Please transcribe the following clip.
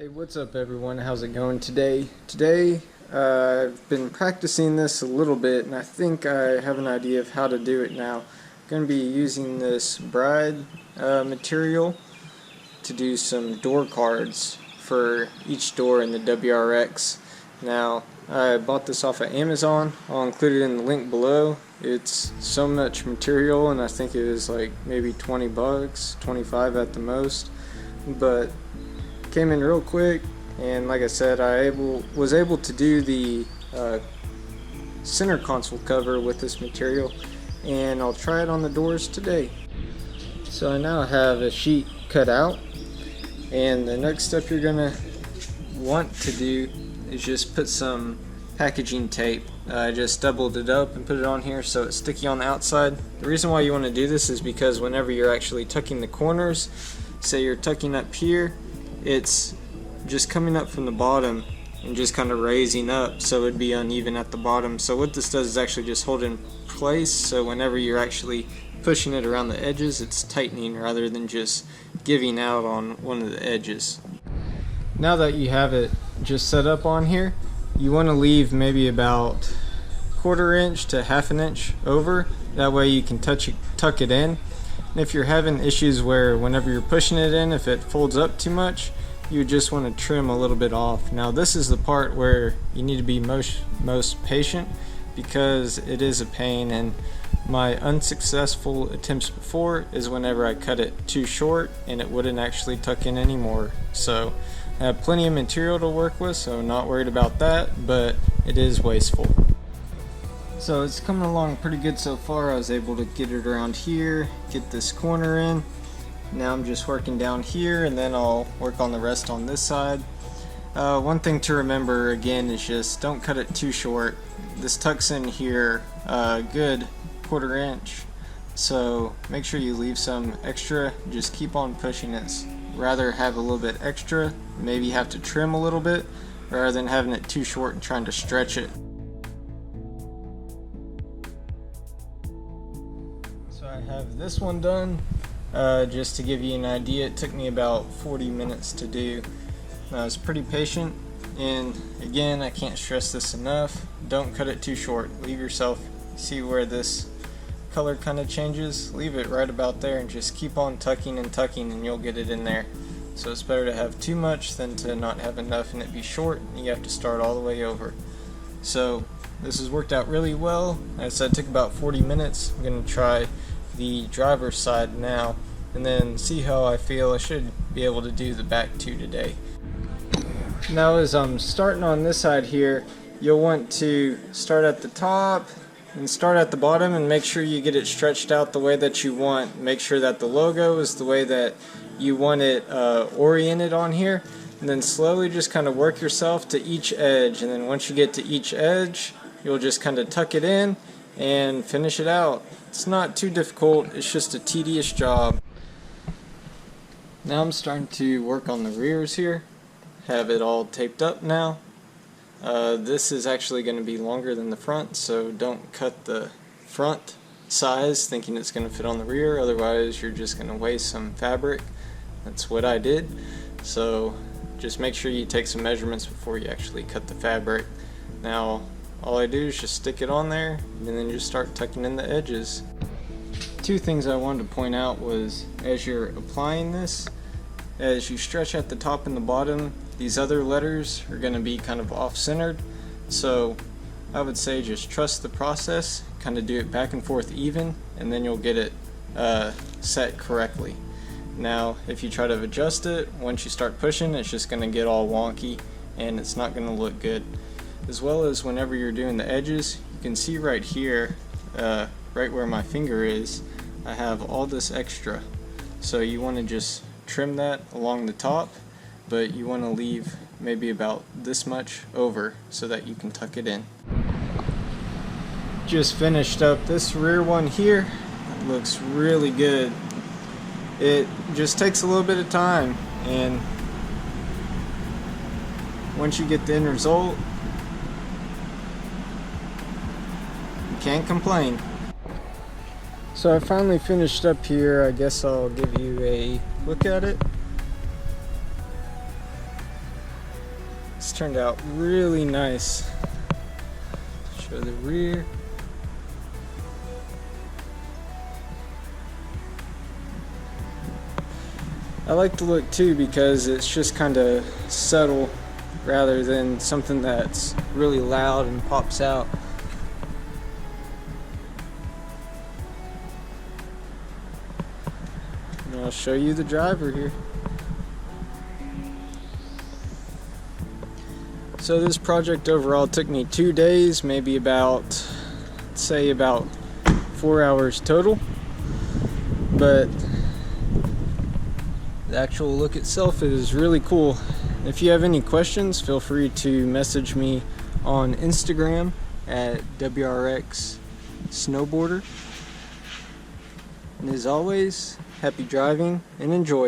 Hey, what's up everyone? How's it going today? I've been practicing this a little bit and I think I have an idea of how to do it now. I'm going to be using this bride material to do some door cards for each door in the WRX. Now, I bought this off of Amazon. I'll include it in the link below. It's so much material and I think it was like maybe 20 bucks, 25 at the most, but came in real quick, and like I said, I was able to do the center console cover with this material, and I'll try it on the doors today. So I now have a sheet cut out, and the next step you're gonna want to do is just put some packaging tape. I just doubled it up and put it on here so it's sticky on the outside. The reason why you want to do this is because whenever you're actually tucking the corners, say you're tucking up here, it's just coming up from the bottom and just kind of raising up, so it'd be uneven at the bottom. So what this does is actually just hold in place, so whenever you're actually pushing it around the edges, it's tightening rather than just giving out on one of the edges. Now that you have it just set up on here, you want to leave maybe about 1/4 inch to 1/2 inch over, that way you can tuck it in. And if you're having issues where whenever you're pushing it in, if it folds up too much, you just want to trim a little bit off. Now this is the part where you need to be most patient, because it is a pain, and my unsuccessful attempts before is whenever I cut it too short and it wouldn't actually tuck in anymore. So I have plenty of material to work with, so not worried about that, but it is wasteful. So it's coming along pretty good so far. I was able to get it around here, get this corner in. Now I'm just working down here, and then I'll work on the rest on this side. One thing to remember again is just don't cut it too short. This tucks in here a good 1/4 inch, so make sure you leave some extra. Just keep on pushing it. Rather have a little bit extra, maybe have to trim a little bit, rather than having it too short and trying to stretch it. So I have this one done. Just to give you an idea, it took me about 40 minutes to do. I was pretty patient, and again, I can't stress this enough, don't cut it too short. Leave yourself, see where this color kind of changes, leave it right about there and just keep on tucking and tucking and you'll get it in there. So it's better to have too much than to not have enough and it be short and you have to start all the way over. So this has worked out really well. As I said, it took about 40 minutes. I'm going to try the driver's side now and then see how I feel. I should be able to do the back two today. Now as I'm starting on this side here, you'll want to start at the top and start at the bottom and make sure you get it stretched out the way that you want. Make sure that the logo is the way that you want it oriented on here, and then slowly just kind of work yourself to each edge, and then once you get to each edge, you'll just kind of tuck it in and finish it out. It's not too difficult, it's just a tedious job. Now I'm starting to work on the rears here. Have it all taped up now. This is actually going to be longer than the front, so don't cut the front size thinking it's going to fit on the rear, otherwise you're just going to waste some fabric. That's what I did. So just make sure you take some measurements before you actually cut the fabric. Now all I do is just stick it on there and then just start tucking in the edges. Two things I wanted to point out was, as you're applying this, as you stretch at the top and the bottom, these other letters are going to be kind of off-centered, so I would say just trust the process, kind of do it back and forth even, and then you'll get it set correctly. Now if you try to adjust it, once you start pushing, it's just going to get all wonky and it's not going to look good. As well as whenever you're doing the edges, you can see right here, right where my finger is, I have all this extra, so you want to just trim that along the top, but you want to leave maybe about this much over so that you can tuck it in. Just finished up this rear one here. It looks really good. It just takes a little bit of time, and once you get the end result, you can't complain. So I finally finished up here. I guess I'll give you a look at it. turned out really nice. Show the rear. I like the look too because it's just kind of subtle rather than something that's really loud and pops out. And I'll show you the driver here. So this project overall took me 2 days, maybe about, say about 4 hours total. But the actual look itself is really cool. If you have any questions, feel free to message me on Instagram at WRX Snowboarder. And as always, happy driving and enjoy.